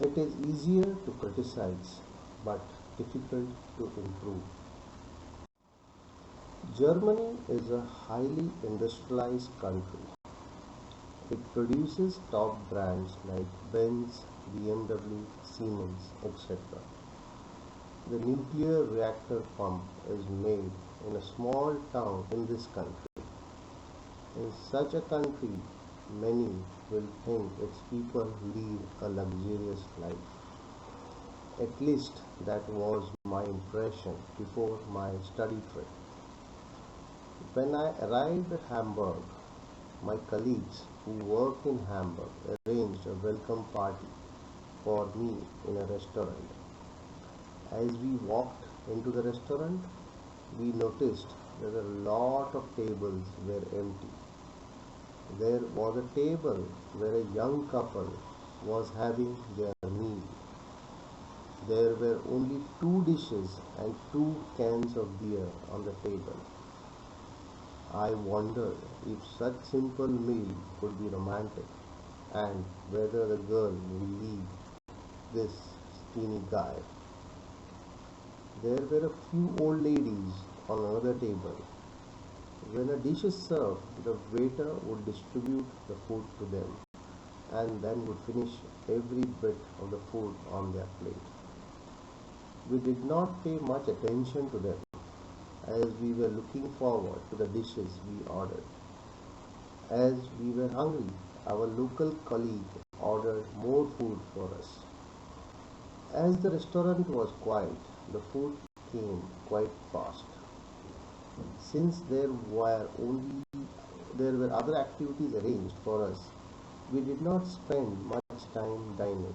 It is easier to criticize but difficult to improve. Germany is a highly industrialized country. It produces top brands like Benz, BMW, Siemens, etc. The nuclear reactor pump is made in a small town in this country. In such a country, many will think its people lead a luxurious life. At least that was my impression before my study trip. When I arrived at Hamburg, my colleagues who work in Hamburg arranged a welcome party for me in a restaurant. As we walked into the restaurant, we noticed that a lot of tables were empty. There was a table where a young couple was having their meal. There were only two dishes and two cans of beer on the table. I wondered if such simple meal could be romantic and whether the girl will leave this skinny guy. There were a few old ladies on another table. When a dish is served, the waiter would distribute the food to them and then would finish every bit of the food on their plate. We did not pay much attention to them as we were looking forward to the dishes we ordered. As we were hungry, our local colleague ordered more food for us. As the restaurant was quiet, the food came quite fast. Since there were other activities arranged for us, we did not spend much time dining.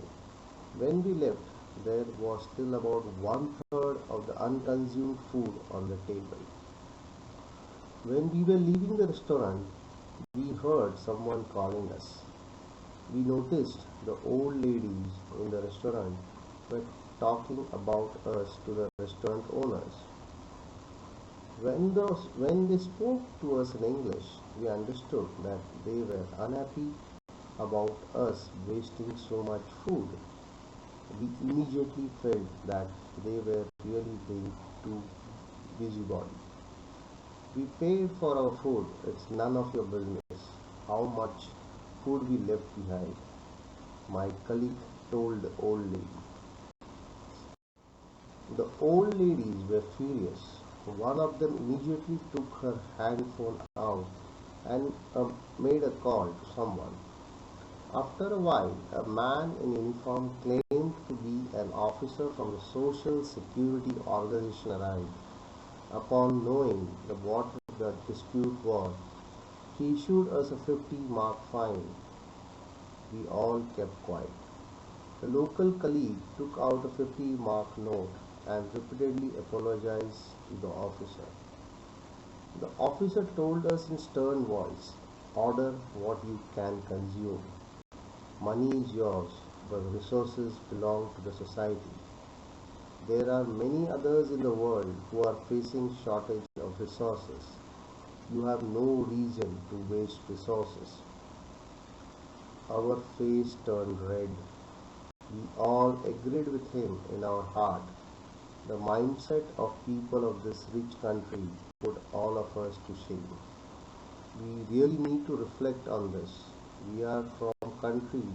When we left, there was still about one third of the unconsumed food on the table. When we were leaving the restaurant, we heard someone calling us. We noticed the old ladies in the restaurant were talking about us to the restaurant owners. When they spoke to us in English, we understood that they were unhappy about us wasting so much food. We immediately felt that they were really being too busybody. We paid for our food. It's none of your business how much food we left behind, my colleague told the old lady. The old ladies were furious. One of them immediately took her handphone out and made a call to someone. After a while, a man in uniform claimed to be an officer from the Social Security Organization arrived. Upon knowing what the dispute was, he issued us a 50 mark fine. We all kept quiet. The local colleague took out a 50 mark note and repeatedly apologized to the officer. The officer told us in stern voice, "Order what you can consume. Money is yours, but resources belong to the society. There are many others in the world who are facing shortage of resources. You have no reason to waste resources." Our face turned red. We all agreed with him in our heart. The mindset of people of this rich country put all of us to shame. We really need to reflect on this. We are from a country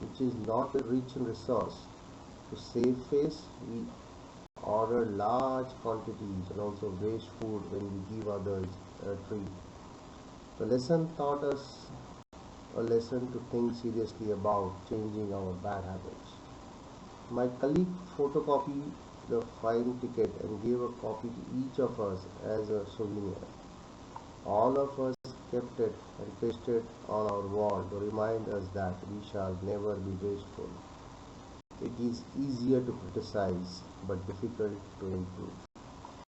which is not rich in resource. To save face, we order large quantities and also waste food when we give others a treat. The lesson taught us a lesson to think seriously about changing our bad habits. My colleague photocopied the fine ticket and gave a copy to each of us as a souvenir. All of us kept it and pasted on our wall to remind us that we shall never be wasteful. It is easier to criticize but difficult to improve.